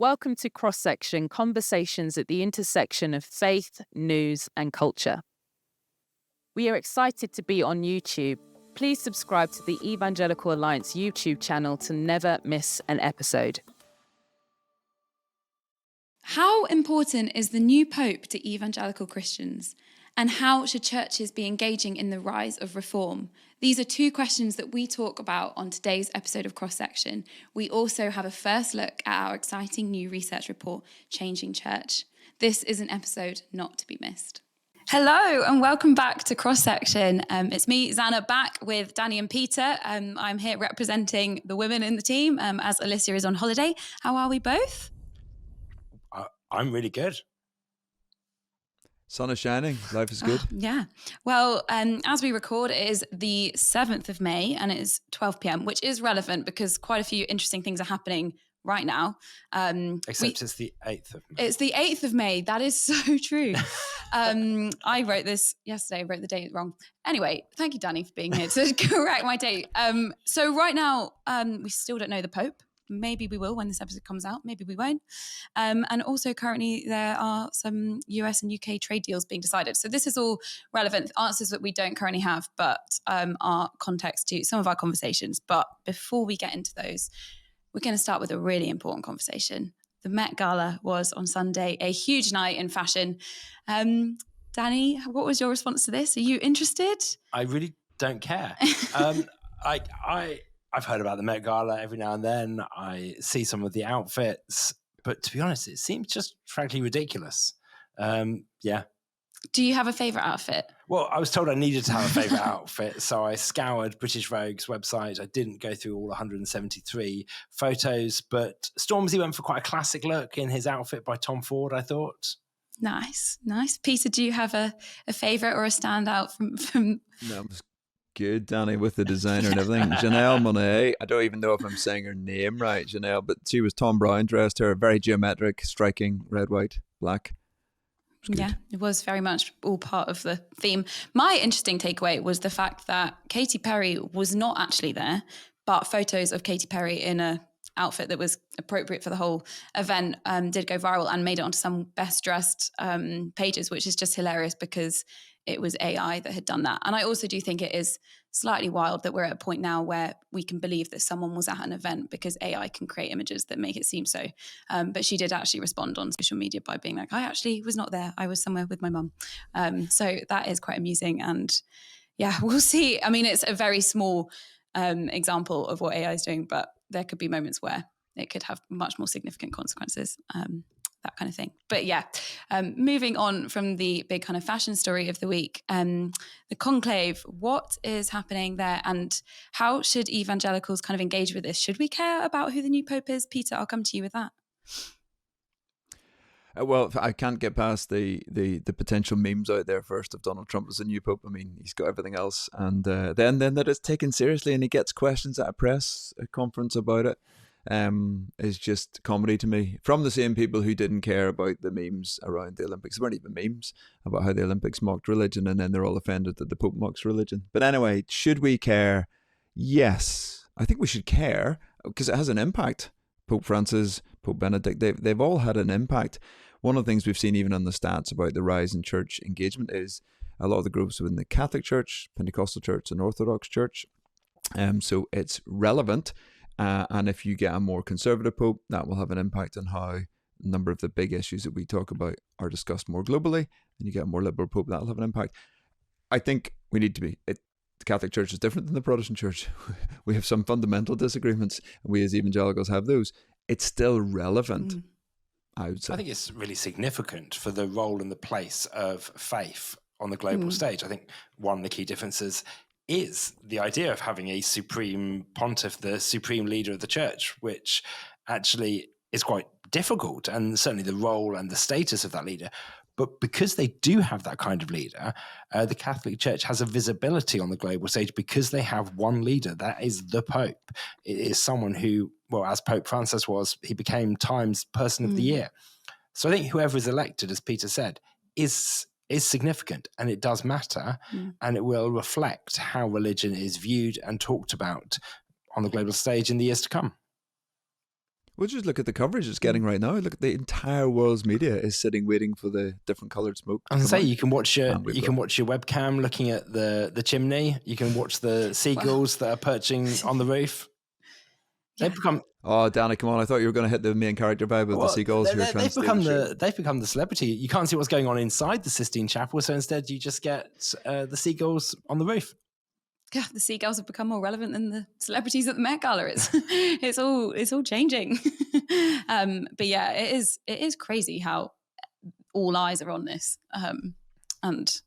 Welcome to Cross Section, conversations at the intersection of faith, news, and culture. We are excited to be on YouTube. Please subscribe to the Evangelical Alliance YouTube channel to never miss an episode. How important is the new Pope to evangelical Christians? And how should churches be engaging in the rise of reform? These are two questions that we talk about on today's episode of Cross Section. We also have a first look at our exciting new research report, Changing Church. This is an episode not to be missed. Hello and welcome back to Cross Section. It's me, Zanna, back with Danny and Peter. I'm here representing the women in the team as Alicia is on holiday. How are we both? I'm really good. Sun is shining. Life is good. Yeah. Well, as we record, it is the 7th of May and it is 12 p.m, which is relevant because quite a few interesting things are happening right now. Except it's the 8th of May. It's the 8th of May. That is so true. I wrote this yesterday. I wrote the date wrong. Anyway, thank you, Danny, for being here to correct my date. So right now, we still don't know the Pope. Maybe we will when this episode comes out. Maybe we won't. And also currently there are some US and UK trade deals being decided. So this is all relevant answers that we don't currently have, but are context to some of our conversations. But before we get into those, we're going to start with a really important conversation. The Met Gala was on Sunday, a huge night in fashion. Danny, what was your response to this? Are you interested? I really don't care. I've heard about the Met Gala every now and then. I see some of the outfits, but to be honest, it seems just frankly ridiculous. Yeah. Do you have a favourite outfit? Well, I was told I needed to have a favourite outfit, so I scoured British Vogue's website. I didn't go through all 173 photos, but Stormzy went for quite a classic look in his outfit by Tom Ford, I thought. Nice. Peter, do you have a favourite or a standout from... No, good, Danny, with the designer and everything. Janelle Monáe, I don't even know if I'm saying her name right, Janelle, but she was Tom Brown dressed her, very geometric, striking, red, white, black. Yeah, it was very much all part of the theme. My interesting takeaway was the fact that Katy Perry was not actually there, but photos of Katy Perry in a outfit that was appropriate for the whole event did go viral and made it onto some best dressed pages, which is just hilarious because it was AI that had done that. And I also do think it is slightly wild that we're at a point now where we can believe that someone was at an event because AI can create images that make it seem so. But she did actually respond on social media by being like, I actually was not there. I was somewhere with my mum. So that is quite amusing. And yeah, we'll see. I mean, it's a very small example of what AI is doing, but there could be moments where it could have much more significant consequences. That kind of thing. But yeah, moving on from the big kind of fashion story of the week, the conclave, what is happening there and how should evangelicals kind of engage with this? Should we care about who the new Pope is? Peter, I'll come to you with that. Well, I can't get past the potential memes out there first of Donald Trump as the new Pope. I mean, he's got everything else. And then that it's taken seriously and he gets questions at a press conference about it. Is just comedy to me from the same people who didn't care about the memes around the Olympics. There weren't even memes about how the Olympics mocked religion and then they're all offended that the Pope mocks religion. But anyway, should we care? Yes, I think we should care because it has an impact. Pope Francis, Pope Benedict, they've all had an impact. One of the things we've seen even on the stats about the rise in church engagement is a lot of the groups within the Catholic Church, Pentecostal Church and Orthodox Church. So it's relevant. And if you get a more conservative Pope, that will have an impact on how a number of the big issues that we talk about are discussed more globally. And you get a more liberal Pope, that will have an impact. I think we need to be... The Catholic Church is different than the Protestant Church. We have some fundamental disagreements, and we as evangelicals have those. It's still relevant, I would say. I think it's really significant for the role and the place of faith on the global stage. I think one of the key differences is the idea of having a supreme pontiff, the supreme leader of the church, which actually is quite difficult, and certainly the role and the status of that leader. But because they do have that kind of leader, the Catholic Church has a visibility on the global stage because they have one leader. That is the Pope. It is someone who, well, as Pope Francis was, he became Time's Person of the Year. So I think whoever is elected, as Peter said, is significant and it does matter and it will reflect how religion is viewed and talked about on the global stage in the years to come. We'll just look at the coverage it's getting right now. Look at the entire world's media is sitting waiting for the different coloured smoke. I was gonna say you can watch your can watch your webcam looking at the chimney. You can watch the seagulls that are perching on the roof. They've become. Oh, Danny, come on! I thought you were going to hit the main character vibe with the seagulls. They've become the celebrity. You can't see what's going on inside the Sistine Chapel, so instead you just get the seagulls on the roof. Yeah, the seagulls have become more relevant than the celebrities at the Met Gala. It's all changing. But yeah, it is crazy how all eyes are on this. And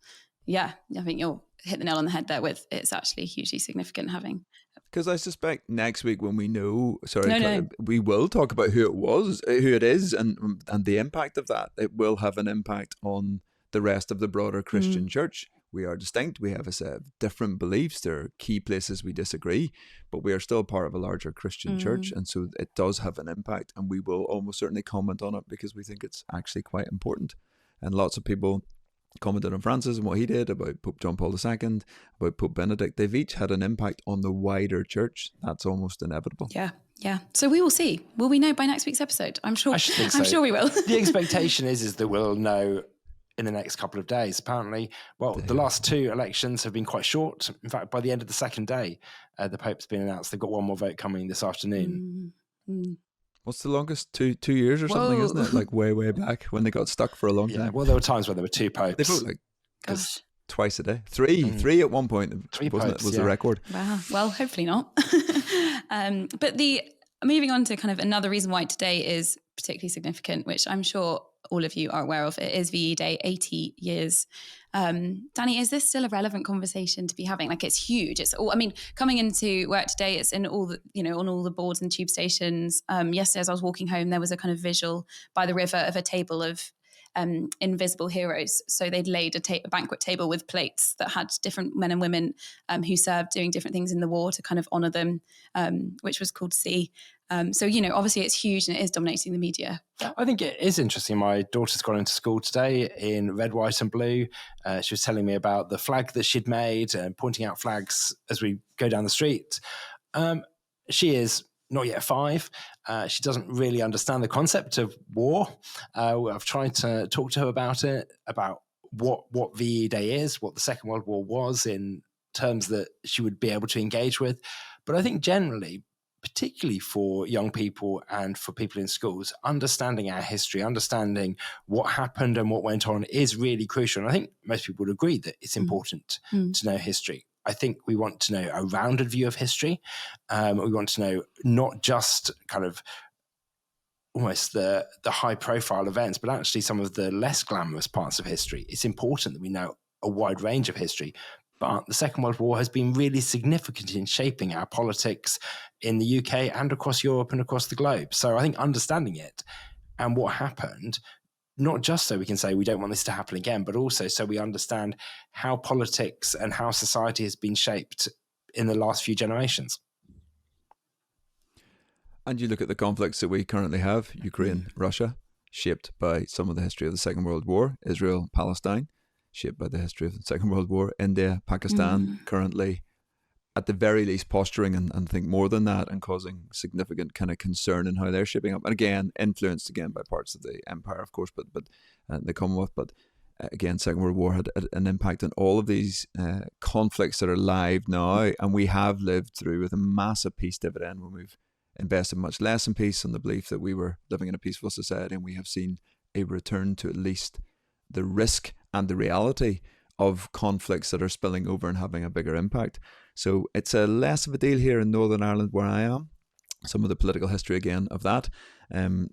yeah, I think you'll hit the nail on the head there with it's actually hugely significant having. Because I suspect next week when we know, No. we will talk about who it is, and the impact of that. It will have an impact on the rest of the broader Christian church. We are distinct. We have a set of different beliefs. There are key places we disagree, but we are still part of a larger Christian church, and so it does have an impact. And we will almost certainly comment on it because we think it's actually quite important. And lots of people commented on Francis and what he did, about Pope John Paul II, about Pope Benedict. They've each had an impact on the wider church. That's almost inevitable. Yeah. So we will see. Will we know by next week's episode? I'm sure. I'm sure we will. The expectation is that we'll know in the next couple of days. Apparently, the last two elections have been quite short. In fact, by the end of the second day, the Pope's been announced. They've got one more vote coming this afternoon. What's the longest? 2 years or something, isn't it? Like way back when they got stuck for a long time. Well, there were times when there were two popes. They vote like twice a day. Three at one point. Three wasn't popes, it? Was the record. Wow. Well, hopefully not. But moving on to kind of another reason why today is particularly significant, which I'm sure all of you are aware of. It is VE Day, 80 years. Danny, is this still a relevant conversation to be having? Like, it's huge. It's all, I mean, coming into work today, it's in all the, on all the boards and tube stations. Yesterday, as I was walking home, there was a kind of visual by the river of a table of invisible heroes. So they'd laid a banquet table with plates that had different men and women who served doing different things in the war to kind of honour them, which was cool to see. So, obviously it's huge and it is dominating the media. I think it is interesting. My daughter's gone into school today in red, white and blue. She was telling me about the flag that she'd made and pointing out flags as we go down the street. She is not yet 5. She doesn't really understand the concept of war. I've tried to talk to her about it, about what VE Day is, what the Second World War was in terms that she would be able to engage with. But I think generally, particularly for young people and for people in schools, understanding our history, understanding what happened and what went on is really crucial. And I think most people would agree that it's important to know history. I think we want to know a rounded view of history. We want to know not just kind of almost the high profile events, but actually some of the less glamorous parts of history. It's important that we know a wide range of history. But the Second World War has been really significant in shaping our politics in the UK and across Europe and across the globe. So I think understanding it and what happened, not just so we can say we don't want this to happen again, but also so we understand how politics and how society has been shaped in the last few generations. And you look at the conflicts that we currently have, Ukraine, Russia, shaped by some of the history of the Second World War, Israel, Palestine, shaped by the history of the Second World War, India, Pakistan, currently at the very least posturing and think more than that and causing significant kind of concern in how they're shaping up. And again, influenced again by parts of the empire, of course, but the Commonwealth. But again, Second World War had an impact on all of these conflicts that are live now. And we have lived through with a massive peace dividend when we've invested much less in peace on the belief that we were living in a peaceful society. And we have seen a return to at least the risk and the reality of conflicts that are spilling over and having a bigger impact. So it's a less of a deal here in Northern Ireland where I am. Some of the political history again of that, and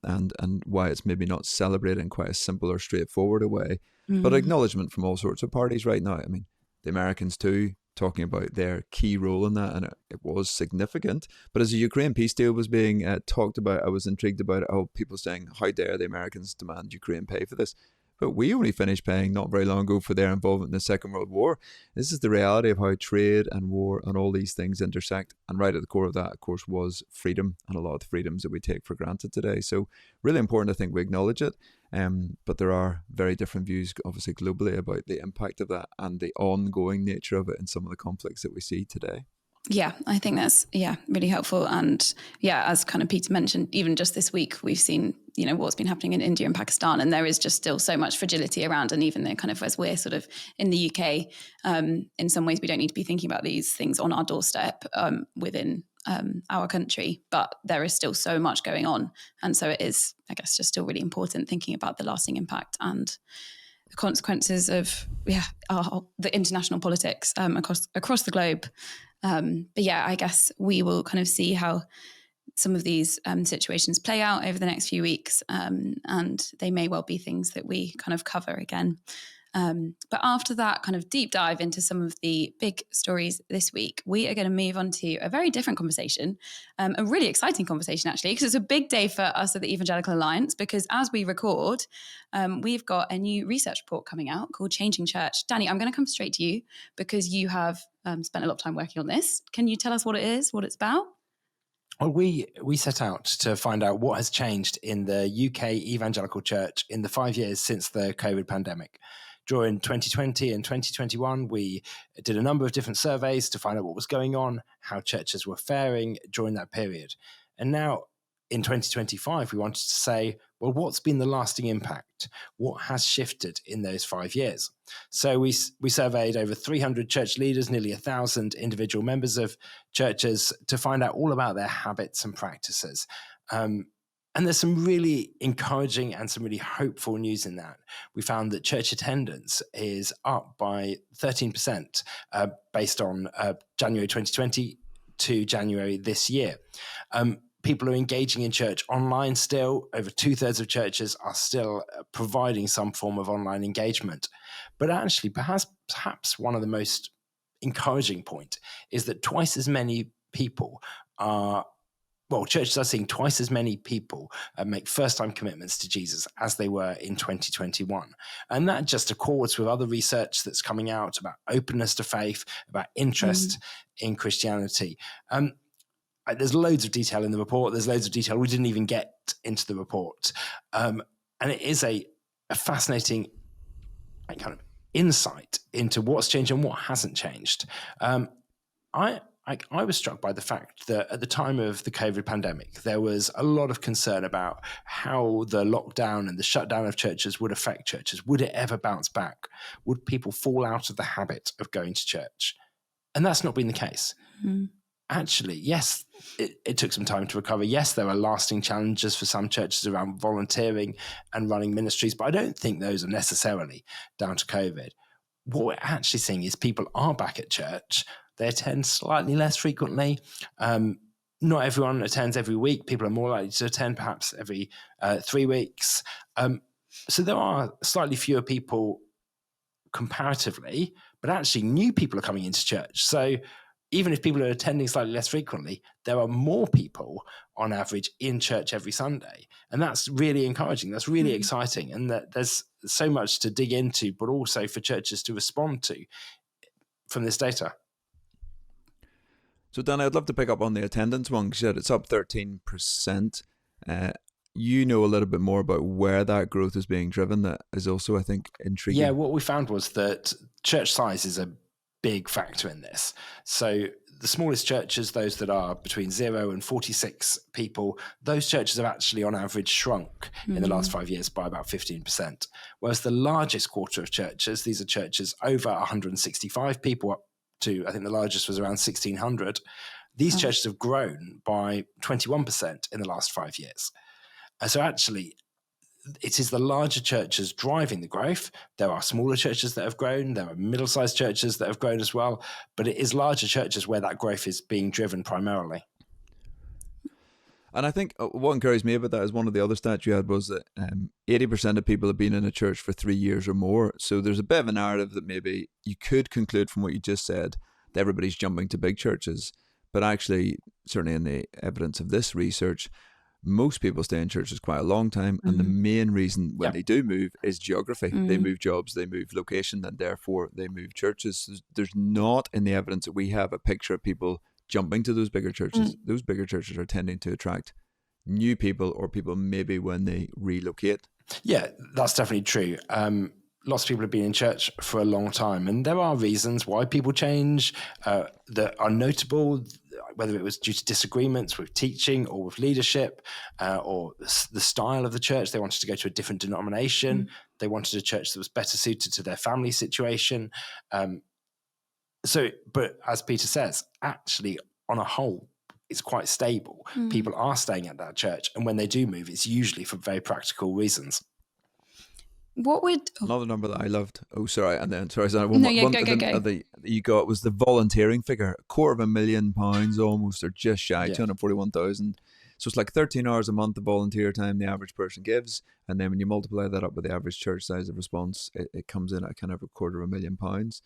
why it's maybe not celebrated in quite a simple or straightforward a way, but acknowledgement from all sorts of parties right now. I mean, the Americans too, talking about their key role in that, and it was significant. But as the Ukraine peace deal was being talked about, I was intrigued about people saying, how dare the Americans demand Ukraine pay for this? But we only finished paying not very long ago for their involvement in the Second World War. This is the reality of how trade and war and all these things intersect. And right at the core of that, of course, was freedom and a lot of the freedoms that we take for granted today. So really important, I think, we acknowledge it. But there are very different views, obviously, globally about the impact of that and the ongoing nature of it in some of the conflicts that we see today. Yeah, I think that's really helpful. And as kind of Peter mentioned, even just this week, we've seen, what's been happening in India and Pakistan, and there is just still so much fragility around. And even though kind of as we're sort of in the UK, in some ways we don't need to be thinking about these things on our doorstep within our country, but there is still so much going on. And so it is, I guess, just still really important thinking about the lasting impact and the consequences of the international politics across the globe. But I guess we will kind of see how some of these situations play out over the next few weeks, and they may well be things that we kind of cover again. But after that kind of deep dive into some of the big stories this week, we are going to move on to a very different conversation, a really exciting conversation actually, because it's a big day for us at the Evangelical Alliance, because as we record, we've got a new research report coming out called Changing Church. Danny, I'm going to come straight to you because you have spent a lot of time working on this. Can you tell us what it is, what it's about? Well, we set out to find out what has changed in the UK Evangelical Church in the 5 years since the COVID pandemic. During 2020 and 2021, we did a number of different surveys to find out what was going on, how churches were faring during that period. And now in 2025, we wanted to say, well, what's been the lasting impact? What has shifted in those 5 years? So we surveyed over 300 church leaders, nearly 1,000 individual members of churches to find out all about their habits and practices. And there's some really encouraging and some really hopeful news in that. We found that church attendance is up by 13% based on January 2020 to January this year. People are engaging in church online still. Over 2/3 of churches are still providing some form of online engagement. But actually, perhaps one of the most encouraging point is that twice as many people churches are seeing twice as many people make first-time commitments to Jesus as they were in 2021. And that just accords with other research that's coming out about openness to faith, about interest in Christianity. There's loads of detail in the report. There's loads of detail we didn't even get into the report. And it is a fascinating kind of insight into what's changed and what hasn't changed. I was struck by the fact that at the time of the COVID pandemic, there was a lot of concern about how the lockdown and the shutdown of churches would affect churches. Would it ever bounce back? Would people fall out of the habit of going to church? And that's not been the case. Actually, yes, it took some time to recover. Yes, there are lasting challenges for some churches around volunteering and running ministries, but I don't think those are necessarily down to COVID. What we're actually seeing is people are back at church. They attend slightly less frequently. Not everyone attends every week. People are more likely to attend perhaps every 3 weeks. So there are slightly fewer people comparatively, but actually new people are coming into church. So even if people are attending slightly less frequently, there are more people on average in church every Sunday. And that's really encouraging. That's really exciting. And that there's so much to dig into, but also for churches to respond to from this data. So, Dan, I'd love to pick up on the attendance one. You said it's up 13%. You know a little bit more about where that growth is being driven. That is also, I think, intriguing. Yeah, what we found was that church size is a big factor in this. So the smallest churches, those that are between 0 and 46 people, those churches have actually on average shrunk in the last 5 years by about 15%. Whereas the largest quarter of churches, these are churches over 165 people up to, I think the largest was around 1,600. These churches have grown by 21% in the last 5 years. So actually, it is the larger churches driving the growth. There are smaller churches that have grown. There are middle-sized churches that have grown as well. But it is larger churches where that growth is being driven primarily. And I think what encouraged me about that is one of the other stats you had was that 80% of people have been in a church for 3 years or more. So there's a bit of a narrative that maybe you could conclude from what you just said that everybody's jumping to big churches. But actually, certainly in the evidence of this research, most people stay in churches quite a long time, and the main reason when they do move is geography. They move jobs, they move location, and therefore they move churches. There's not in the evidence that we have a picture of people jumping to those bigger churches. Those bigger churches are tending to attract new people or people maybe when they relocate. Yeah, that's definitely true. lots of people have been in church for a long time, and there are reasons why people change that are notable, whether it was due to disagreements with teaching or with leadership, or the style of the church. They wanted to go to a different denomination. They wanted a church that was better suited to their family situation. But as Peter says, actually, on a whole, it's quite stable. People are staying at that church, and when they do move, it's usually for very practical reasons. What would another number that I loved? Oh, sorry, and then sorry, go. You got was the volunteering figure, £250,000 almost, or just shy, 241,000. So it's like 13 hours a month of volunteer time the average person gives, and then when you multiply that up with the average church size of response, it comes in at kind of £250,000.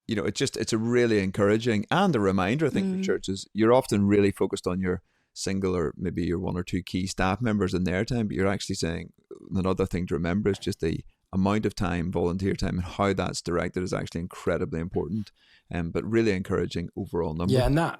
It's a really encouraging and a reminder, I think, for churches. You're often really focused on your single or maybe your one or two key staff members in their time, but you're actually saying another thing to remember is just the amount of time, volunteer time, and how that's directed is actually incredibly important. But really encouraging overall number. Yeah, and that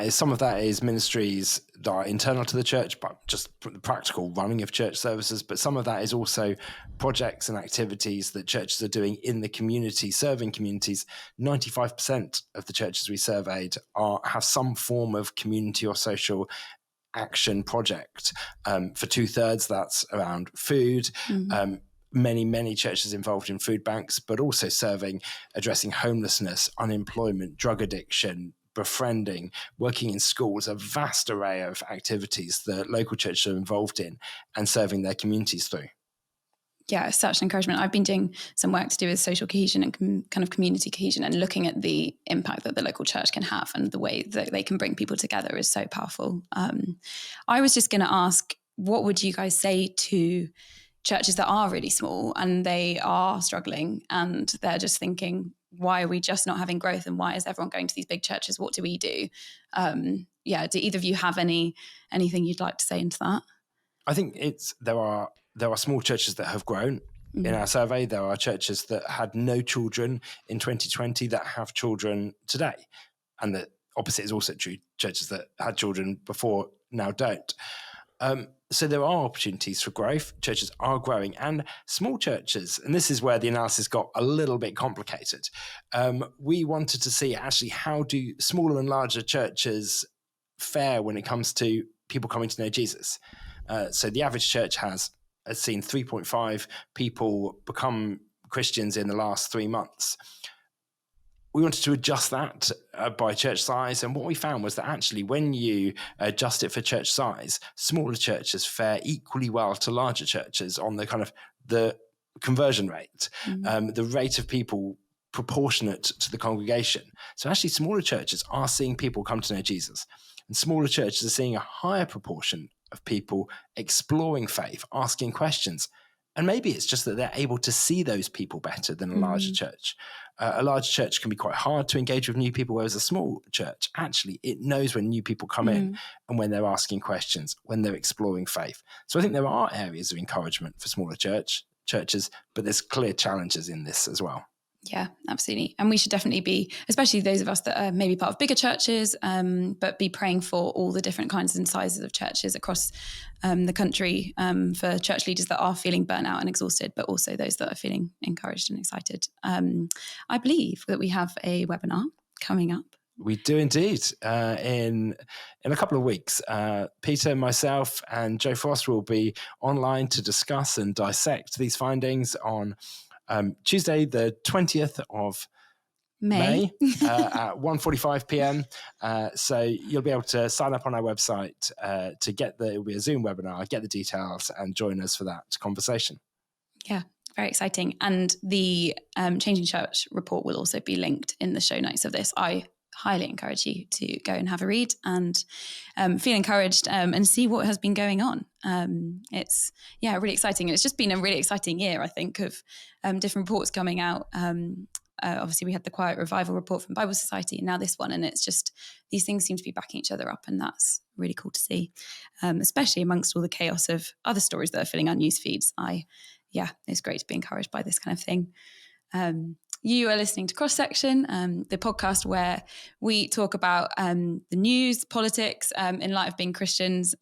is, some of that is ministries that are internal to the church, but just the practical running of church services. But some of that is also projects and activities that churches are doing in the community, serving communities. 95% of the churches we surveyed have some form of community or social action project. For 2/3, that's around food. Many churches involved in food banks, but also addressing homelessness, unemployment, drug addiction, befriending, working in schools, a vast array of activities that local churches are involved in and serving their communities through. Yeah, it's such an encouragement. I've been doing some work to do with social cohesion and kind of community cohesion, and looking at the impact that the local church can have and the way that they can bring people together is so powerful. I was just going to ask, what would you guys say to churches that are really small and they are struggling and they're just thinking, why are we just not having growth, and why is everyone going to these big churches? What do we do? Do either of you have anything you'd like to say into that? I think there are small churches that have grown. In our survey, there are churches that had no children in 2020 that have children today. And the opposite is also true. Churches that had children before now don't. So there are opportunities for growth. Churches are growing, and small churches, and this is where the analysis got a little bit complicated. We wanted to see actually how do smaller and larger churches fare when it comes to people coming to know Jesus. So the average church has seen 3.5 people become Christians in the last 3 months. We wanted to adjust that by church size. And what we found was that actually when you adjust it for church size, smaller churches fare equally well to larger churches on the kind of the conversion rate, the rate of people proportionate to the congregation. So actually smaller churches are seeing people come to know Jesus, and smaller churches are seeing a higher proportion of people exploring faith, asking questions. And maybe it's just that they're able to see those people better than a larger church. A large church can be quite hard to engage with new people, whereas a small church, actually, it knows when new people come in and when they're asking questions, when they're exploring faith. So I think there are areas of encouragement for smaller churches, but there's clear challenges in this as well. Yeah, absolutely. And we should definitely be, especially those of us that are maybe part of bigger churches, but be praying for all the different kinds and sizes of churches across the country, for church leaders that are feeling burnt out and exhausted, but also those that are feeling encouraged and excited. I believe that we have a webinar coming up. We do indeed. In a couple of weeks, Peter, myself, and Joe Frost will be online to discuss and dissect these findings on Tuesday, the 20th of May at 1:45 p.m. So you'll be able to sign up on our website to it'll be a Zoom webinar, get the details and join us for that conversation. Yeah, very exciting. And the Changing Church report will also be linked in the show notes of this. I highly encourage you to go and have a read and feel encouraged and see what has been going on. It's really exciting. It's just been a really exciting year, I think, of different reports coming out. Obviously, we had the Quiet Revival report from Bible Society, and now this one. And it's just, these things seem to be backing each other up, and that's really cool to see, especially amongst all the chaos of other stories that are filling our news feeds. It's great to be encouraged by this kind of thing. You are listening to Cross Section, the podcast where we talk about the news, politics, in light of being Christians.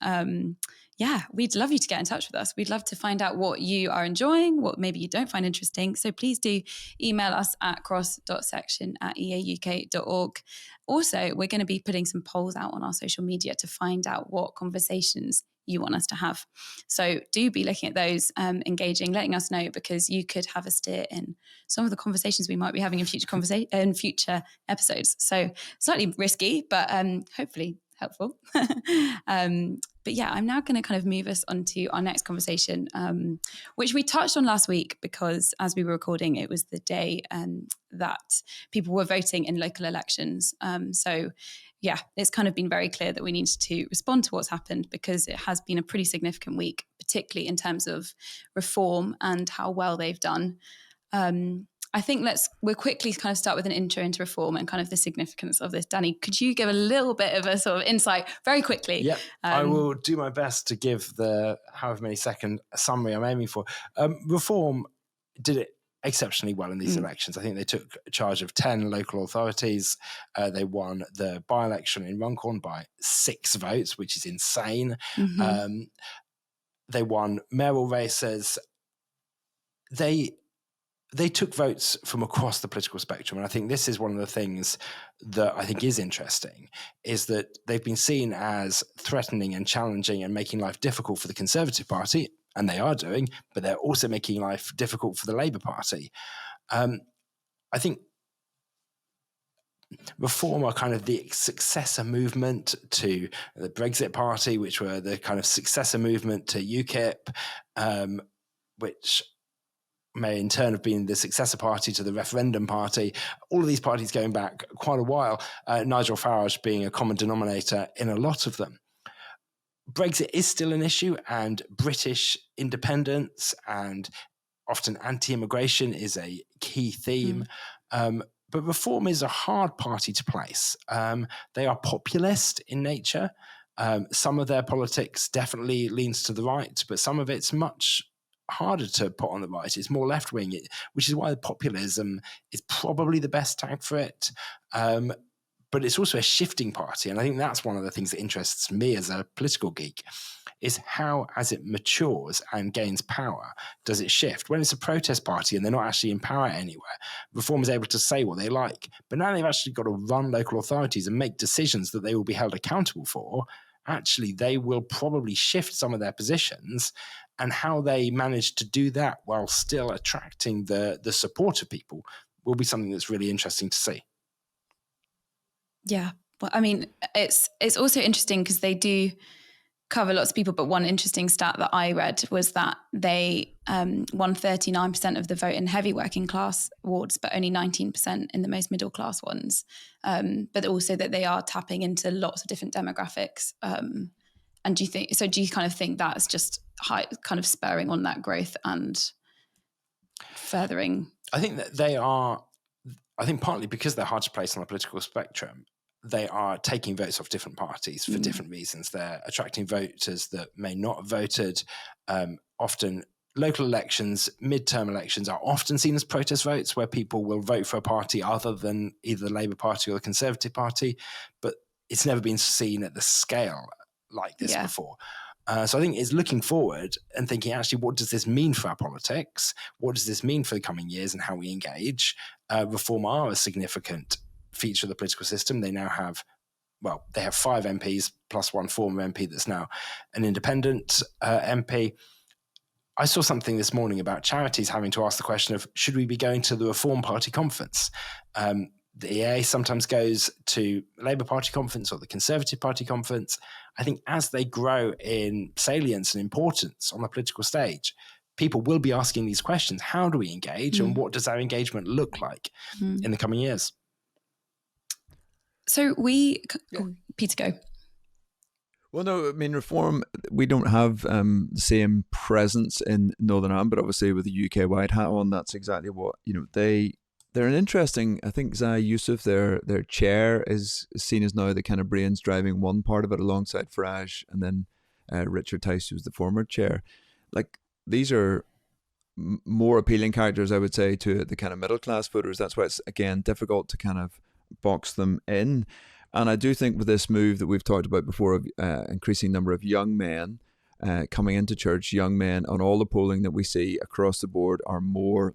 yeah, we'd love you to get in touch with us. We'd love to find out what you are enjoying, what maybe you don't find interesting. So please do email us at cross.section@eauk.org. Also, we're going to be putting some polls out on our social media to find out what conversations you want us to have. So do be looking at those, engaging, letting us know, because you could have a steer in some of the conversations we might be having in future episodes. So slightly risky, but hopefully helpful. But yeah, I'm now going to kind of move us on to our next conversation, which we touched on last week, because as we were recording, it was the day that people were voting in local elections. So yeah, it's kind of been very clear that we need to respond to what's happened, because it has been a pretty significant week, particularly in terms of reform and how well they've done. I think we'll quickly kind of start with an intro into reform and kind of the significance of this. Danny, could you give a little bit of a sort of insight very quickly? Yeah, I will do my best to give the however many second summary I'm aiming for. Reform did it exceptionally well in these elections. I think they took charge of 10 local authorities. They won the by-election in Runcorn by 6 votes, which is insane. Mm-hmm. They won mayoral races. They took votes from across the political spectrum. And I think this is one of the things that I think is interesting, is that they've been seen as threatening and challenging and making life difficult for the Conservative Party, and they are doing, but they're also making life difficult for the Labour Party. I think Reform are kind of the successor movement to the Brexit Party, which were the kind of successor movement to UKIP, which may in turn have been the successor party to the referendum party. All of these parties going back quite a while, Nigel Farage being a common denominator in a lot of them. Brexit is still an issue, and British independence and often anti-immigration is a key theme. But Reform is a hard party to place. They are populist in nature. Some of their politics definitely leans to the right, but some of it's much harder to put on the right. It's more left-wing, which is why populism is probably the best tag for it. But it's also a shifting party. And I think that's one of the things that interests me as a political geek, is how, as it matures and gains power, does it shift? When it's a protest party and they're not actually in power anywhere, Reform is able to say what they like. But now they've actually got to run local authorities and make decisions that they will be held accountable for. Actually, they will probably shift some of their positions, and how they manage to do that while still attracting the support of people will be something that's really interesting to see. Yeah. Well, I mean, it's also interesting because they do cover lots of people, but one interesting stat that I read was that they won 39% of the vote in heavy working class wards, but only 19% in the most middle class ones. But also that they are tapping into lots of different demographics. And do you kind of think that's just kind of spurring on that growth and furthering? I think that they are, partly because they're hard to place on the political spectrum, they are taking votes off different parties for different reasons. They're attracting voters that may not have voted. Often local elections, midterm elections are often seen as protest votes, where people will vote for a party other than either the Labour Party or the Conservative Party, but it's never been seen at the scale like this before. So I think it's looking forward and thinking, actually, what does this mean for our politics? What does this mean for the coming years and how we engage? Reform are a significant feature of the political system. They now have, they have 5 MPs plus one former MP that's now an independent MP. I saw something this morning about charities having to ask the question of, should we be going to the Reform Party conference? The EA sometimes goes to the Labour Party conference or the Conservative Party conference. I think as they grow in salience and importance on the political stage, people will be asking these questions. How do we engage, and what does our engagement look like in the coming years? So Peter, go. Well, no, I mean, Reform, we don't have the same presence in Northern Ireland, but obviously with the UK-wide hat on, that's exactly what, they're an interesting, I think Zai Youssef, their chair, is seen as now the kind of brains driving one part of it alongside Farage, and then Richard Tice, who's the former chair. Like, these are more appealing characters, I would say, to the kind of middle-class voters. That's why it's, again, difficult to kind of box them in. And I do think with this move that we've talked about before of increasing number of young men, coming into church, young men, on all the polling that we see across the board, are more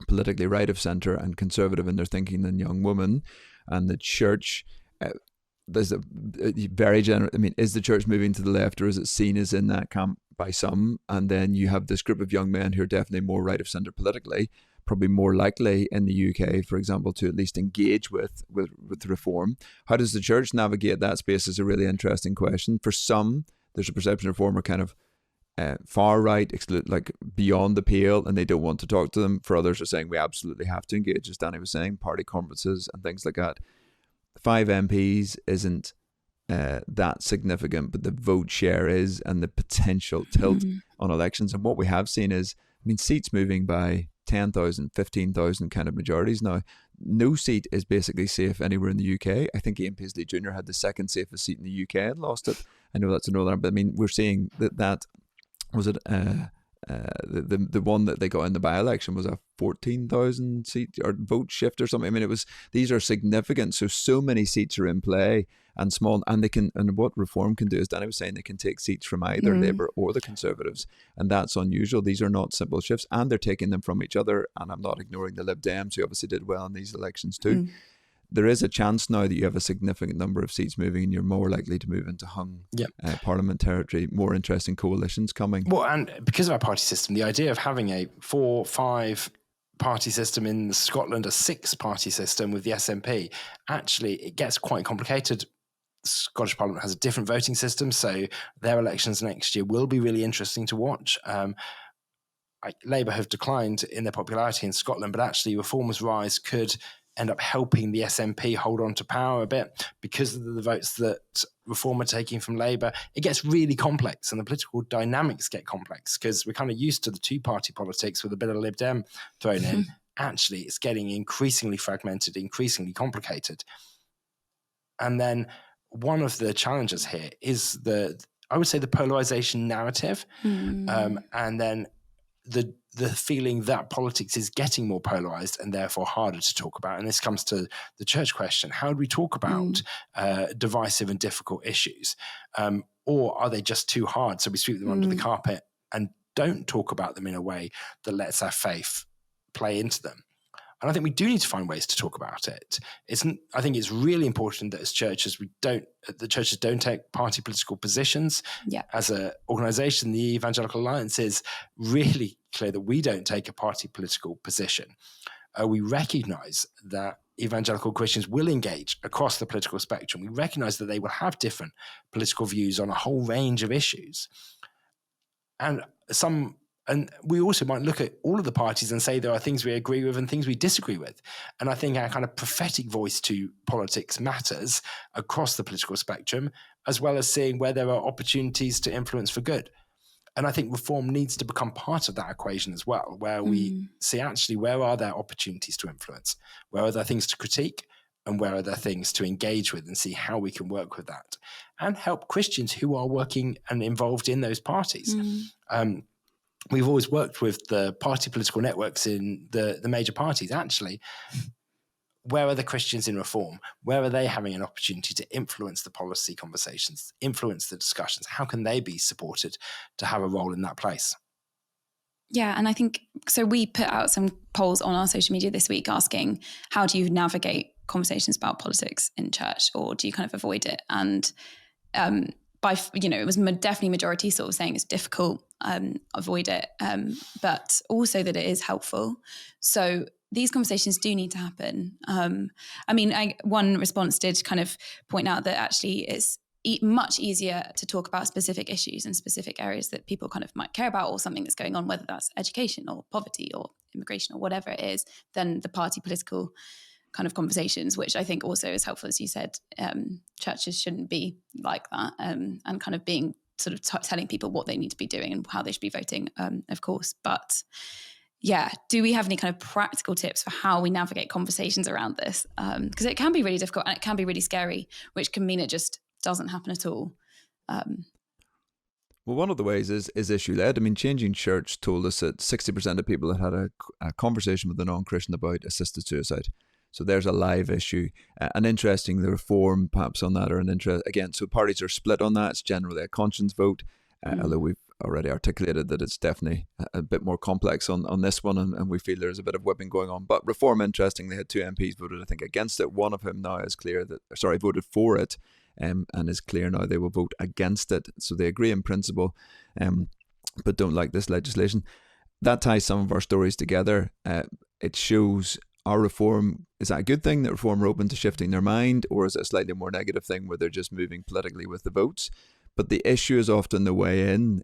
politically right of centre and conservative in their thinking than young women. And the church, there's a very general, I mean, is the church moving to the left, or is it seen as in that camp by some? And then you have this group of young men who are definitely more right of centre politically, probably more likely in the UK, for example, to at least engage with reform. How does the church navigate that space is a really interesting question. For some, there's a perception of reform are kind of far right, like beyond the pale, and they don't want to talk to them. For others are saying we absolutely have to engage, as Danny was saying, party conferences and things like that. 5 MPs isn't that significant, but the vote share is, and the potential tilt on elections. And what we have seen is, I mean, seats moving by 10,000, 15,000 kind of majorities now. No seat is basically safe anywhere in the UK. I think Ian Paisley Jr. had the second safest seat in the UK and lost it. I know that's a Northern, but I mean, we're seeing that was it the one that they got in the by-election was a 14,000 seat or vote shift or something. I mean, these are significant. So many seats are in play and small, and they can, and what reform can do, as Danny was saying, they can take seats from either Labour or the Conservatives, and that's unusual. These are not simple shifts, and they're taking them from each other. And I'm not ignoring the Lib Dems, who obviously did well in these elections too. There is a chance now that you have a significant number of seats moving, and you're more likely to move into hung parliament territory, more interesting coalitions coming. Well, and because of our party system, the idea of having a 4-5 party system in Scotland, a 6-party system with the SNP, actually it gets quite complicated. Scottish Parliament has a different voting system, so their elections next year will be really interesting to watch. Labour have declined in their popularity in Scotland, but actually Reformers Rise could end up helping the SNP hold on to power a bit because of the votes that Reform are taking from Labour. It gets really complex, and the political dynamics get complex because we're kind of used to the 2-party politics with a bit of Lib Dem thrown in. Actually, it's getting increasingly fragmented, increasingly complicated. And then one of the challenges here is I would say the polarization narrative, and then the feeling that politics is getting more polarized and therefore harder to talk about. And this comes to the church question. How do we talk about divisive and difficult issues? Or are they just too hard, so we sweep them under the carpet and don't talk about them in a way that lets our faith play into them? And I think we do need to find ways to talk about it. I think it's really important that as churches, the churches don't take party political positions. Yeah. As an organisation, the Evangelical Alliance is really clear that we don't take a party political position. We recognise that evangelical Christians will engage across the political spectrum. We recognise that they will have different political views on a whole range of issues. And we also might look at all of the parties and say there are things we agree with and things we disagree with. And I think our kind of prophetic voice to politics matters across the political spectrum, as well as seeing where there are opportunities to influence for good. And I think reform needs to become part of that equation as well, where we see actually where are there opportunities to influence, where are there things to critique, and where are there things to engage with, and see how we can work with that and help Christians who are working and involved in those parties. We've always worked with the party political networks in the major parties. Actually, where are the Christians in reform? Where are they having an opportunity to influence the policy conversations, influence the discussions? How can they be supported to have a role in that place? Yeah, and I think, so we put out some polls on our social media this week asking, how do you navigate conversations about politics in church, or do you kind of avoid it? And it was definitely majority sort of saying it's difficult, avoid it, but also that it is helpful. So these conversations do need to happen. One response did kind of point out that actually it's much easier to talk about specific issues and specific areas that people kind of might care about, or something that's going on, whether that's education or poverty or immigration or whatever it is, than the party political kind of conversations, which I think also is helpful. As you said, churches shouldn't be like that, and kind of being sort of telling people what they need to be doing and how they should be voting, of course. But yeah, do we have any kind of practical tips for how we navigate conversations around this? Because it can be really difficult and it can be really scary, which can mean it just doesn't happen at all. Well, one of the ways is issue-led. I mean, Changing Church told us that 60% of people had had a conversation with a non-Christian about assisted suicide. So there's a live issue. And interesting, the reform perhaps on that are an interest. Again, so parties are split on that. It's generally a conscience vote. although we've already articulated that it's definitely a bit more complex on this one, and we feel there's a bit of whipping going on. But reform, interestingly, had 2 MPs voted, I think, against it, one of whom now is clear that, voted for it, and is clear now they will vote against it. So they agree in principle, but don't like this legislation. That ties some of our stories together. It shows our reform, is that a good thing that reform are open to shifting their mind, or is it a slightly more negative thing where they're just moving politically with the votes? But the issue is often the way in,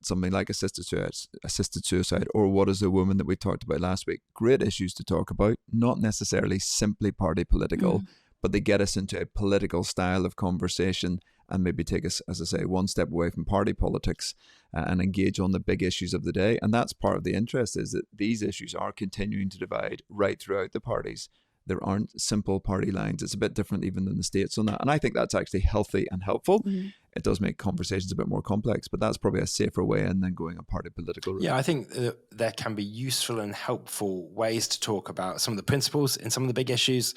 something like assisted suicide, or what is a woman that we talked about last week. Great issues to talk about, not necessarily simply party political, but they get us into a political style of conversation and maybe take us, as I say, one step away from party politics and engage on the big issues of the day. And that's part of the interest, is that these issues are continuing to divide right throughout the parties. There aren't simple party lines. It's a bit different even than the States on that. And I think that's actually healthy and helpful. It does make conversations a bit more complex, but that's probably a safer way in than going a party political route. Yeah, I think there can be useful and helpful ways to talk about some of the principles in some of the big issues,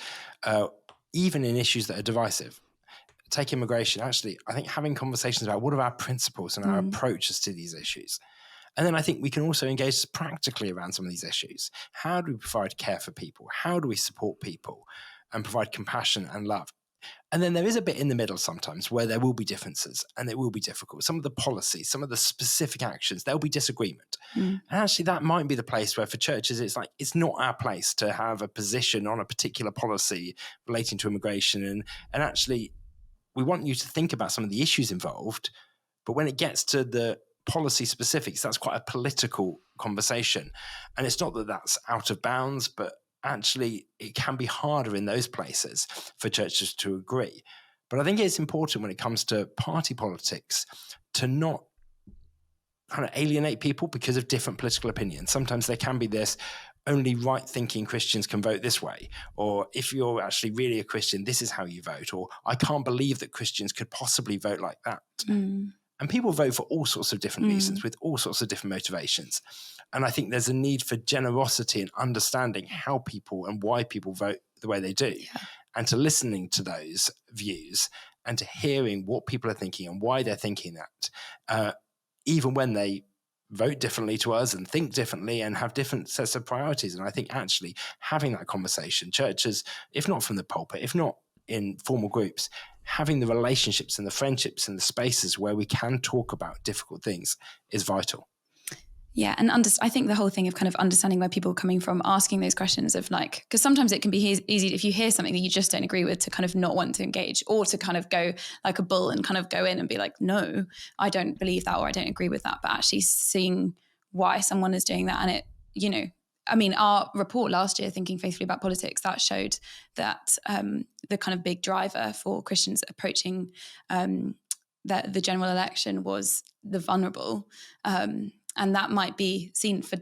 even in issues that are divisive. Take immigration. Actually, I think having conversations about what are our principles and our approaches to these issues. And then I think we can also engage practically around some of these issues. How do we provide care for people? How do we support people and provide compassion and love? And then there is a bit in the middle sometimes where there will be differences and it will be difficult. Some of the policies, some of the specific actions, there'll be disagreement. And actually that might be the place where for churches, it's like, it's not our place to have a position on a particular policy relating to immigration. And actually we want you to think about some of the issues involved, but when it gets to the policy specifics, that's quite a political conversation. And it's not that that's out of bounds, but actually it can be harder in those places for churches to agree. But I think it's important when it comes to party politics to not kind of alienate people because of different political opinions. Sometimes there can be this only right-thinking Christians can vote this way, or if you're actually really a Christian, this is how you vote, or I can't believe that Christians could possibly vote like that. And people vote for all sorts of different reasons with all sorts of different motivations. And I think there's a need for generosity and understanding how people and why people vote the way they do, and to listening to those views and to hearing what people are thinking and why they're thinking that, even when they vote differently to us and think differently and have different sets of priorities. And I think actually having that conversation, churches, if not from the pulpit, if not in formal groups, having the relationships and the friendships and the spaces where we can talk about difficult things is vital. Yeah, and I think the whole thing of kind of understanding where people are coming from, asking those questions of like, because sometimes it can be easy if you hear something that you just don't agree with to kind of not want to engage, or to kind of go like a bull and kind of go in and be like, no, I don't believe that, or I don't agree with that. But actually seeing why someone is doing that, and it, you know, I mean, our report last year, Thinking Faithfully About Politics, that showed that the kind of big driver for Christians approaching the general election was the vulnerable. And that might be seen for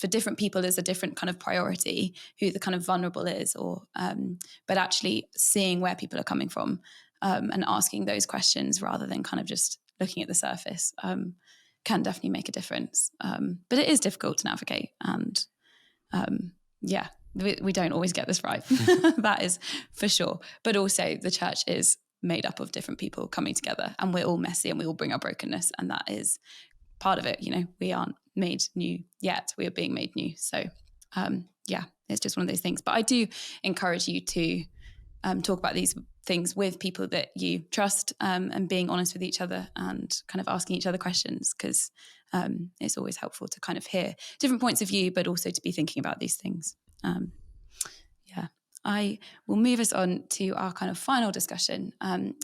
different people as a different kind of priority, who the kind of vulnerable is, or but actually seeing where people are coming from and asking those questions rather than kind of just looking at the surface can definitely make a difference. But it is difficult to navigate, and we don't always get this right. That is for sure. But also the church is made up of different people coming together, and we're all messy and we all bring our brokenness, and that is part of it. You know, we aren't made new yet, we are being made new. So it's just one of those things. But I do encourage you to talk about these things with people that you trust, and being honest with each other and kind of asking each other questions, because it's always helpful to kind of hear different points of view, but also to be thinking about these things. I will move us on to our kind of final discussion,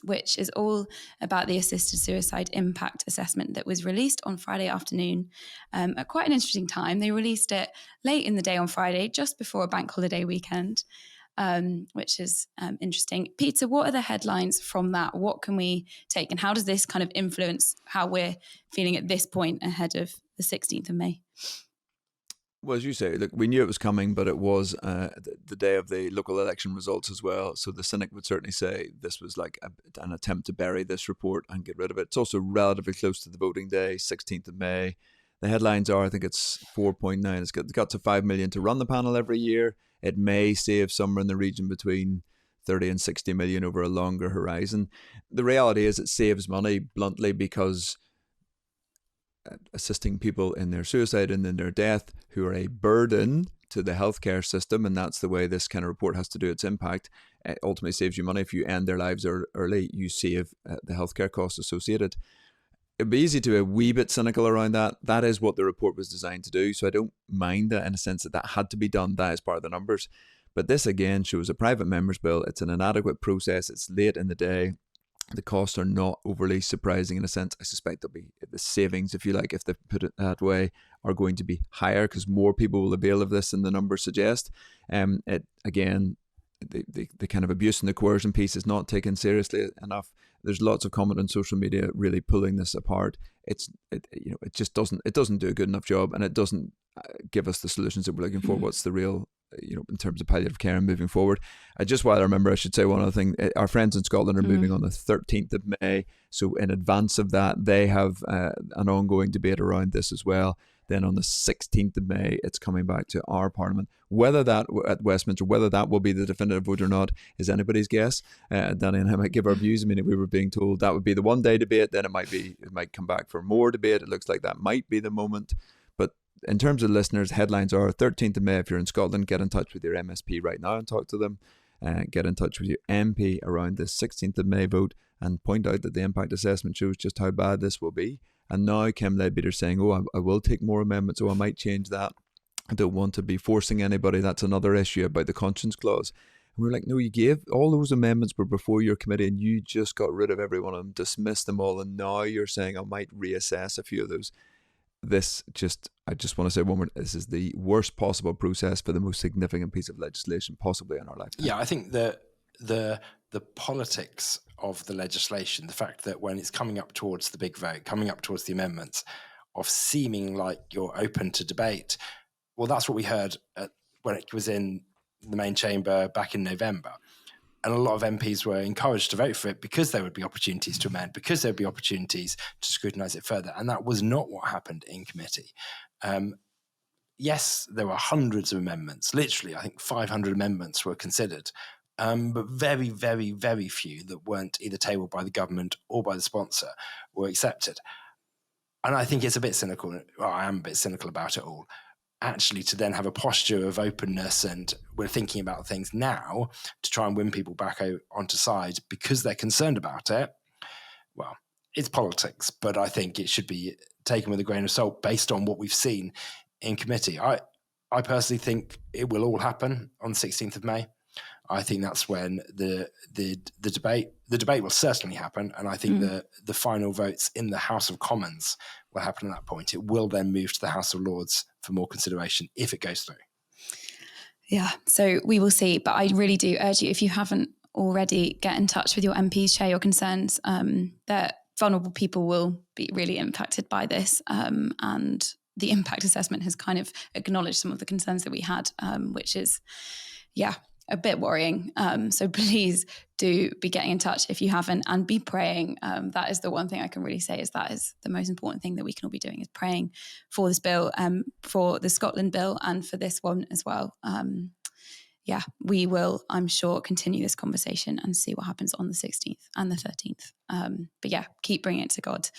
which is all about the assisted suicide impact assessment that was released on Friday afternoon at quite an interesting time. They released it late in the day on Friday, just before a bank holiday weekend, which is interesting. Peter, what are the headlines from that? What can we take, and how does this kind of influence how we're feeling at this point ahead of the 16th of May? Well, as you say, look, we knew it was coming, but it was the day of the local election results as well. So the cynic would certainly say this was like an attempt to bury this report and get rid of it. It's also relatively close to the voting day, 16th of May. The headlines are, I think it's 4.9. It's got to 5 million to run the panel every year. It may save somewhere in the region between 30 and 60 million over a longer horizon. The reality is it saves money bluntly because assisting people in their suicide and in their death who are a burden to the healthcare system, and that's the way this kind of report has to do its impact. It ultimately saves you money. If you end their lives early, you save the healthcare costs associated. It'd be easy to be a wee bit cynical around that. That is what the report was designed to do, so I don't mind that in a sense that had to be done. That is part of the numbers. But this again shows a private member's bill. It's an inadequate process. It's late in the day. The costs are not overly surprising in a sense. I suspect there'll be the savings, if you like, if they put it that way, are going to be higher because more people will avail of this than the numbers suggest. It again, the kind of abuse and the coercion piece is not taken seriously enough. There's lots of comment on social media really pulling this apart. It just doesn't do a good enough job, and it doesn't give us the solutions that we're looking for. What's the real, in terms of palliative care and moving forward. While I remember, I should say one other thing. Our friends in Scotland are moving on the 13th of May. So in advance of that, they have an ongoing debate around this as well. Then on the 16th of May, it's coming back to our Parliament. Whether that at Westminster, whether that will be the definitive vote or not, is anybody's guess. Danny and I might give our views. I mean, if we were being told that would be the one-day debate, then it might come back for more debate. It looks like that might be the moment. But in terms of listeners, headlines are 13th of May. If you're in Scotland, get in touch with your MSP right now and talk to them. Get in touch with your MP around the 16th of May vote and point out that the impact assessment shows just how bad this will be. And now Kim Leadbeater's saying, I will take more amendments, I might change that. I don't want to be forcing anybody. That's another issue about the conscience clause. And we're like, no, you gave all those amendments were before your committee and you just got rid of every one of them, dismissed them all, and now you're saying I might reassess a few of those. I just want to say one word, this is the worst possible process for the most significant piece of legislation possibly in our lifetime. Yeah, I think that the politics of the legislation, the fact that when it's coming up towards the big vote, coming up towards the amendments, of seeming like you're open to debate, well, that's what we heard when it was in the main chamber back in November. And a lot of MPs were encouraged to vote for it because there would be opportunities to amend, because there would be opportunities to scrutinise it further. And that was not what happened in committee. Yes, there were hundreds of amendments. Literally, I think 500 amendments were considered. But very, very, very few that weren't either tabled by the government or by the sponsor were accepted. And I think it's a bit cynical. Well, I am a bit cynical about it all. Actually, to then have a posture of openness and we're thinking about things now to try and win people back onto side because they're concerned about it, well, it's politics, but I think it should be taken with a grain of salt based on what we've seen in committee. I personally think it will all happen on the 16th of May. I think that's when the debate will certainly happen, and I think the final votes in the House of Commons will happen at that point. It will then move to the House of Lords for more consideration if it goes through. Yeah, so we will see. But I really do urge you, if you haven't already, get in touch with your MPs, share your concerns. That vulnerable people will be really impacted by this, and the impact assessment has kind of acknowledged some of the concerns that we had, which is, a bit worrying. So please do be getting in touch if you haven't, and be praying. That is the one thing I can really say, is that is the most important thing that we can all be doing, is praying for this bill, for the Scotland bill, and for this one as well. We will, I'm sure, continue this conversation and see what happens on the 16th and the 13th. Keep bringing it to God.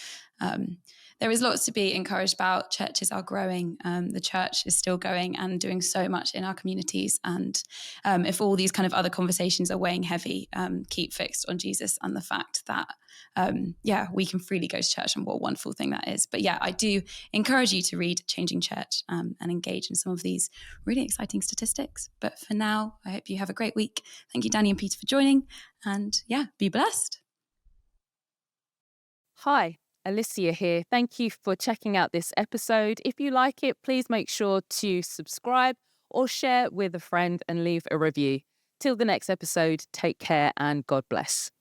There is lots to be encouraged about. Churches are growing. The church is still going and doing so much in our communities. And if all these kind of other conversations are weighing heavy, keep fixed on Jesus and the fact that, we can freely go to church, and what a wonderful thing that is. But I do encourage you to read Changing Church and engage in some of these really exciting statistics. But for now, I hope you have a great week. Thank you, Danny and Peter, for joining. And be blessed. Hi. Alicia here. Thank you for checking out this episode. If you like it, please make sure to subscribe or share with a friend and leave a review. Till the next episode, take care and God bless.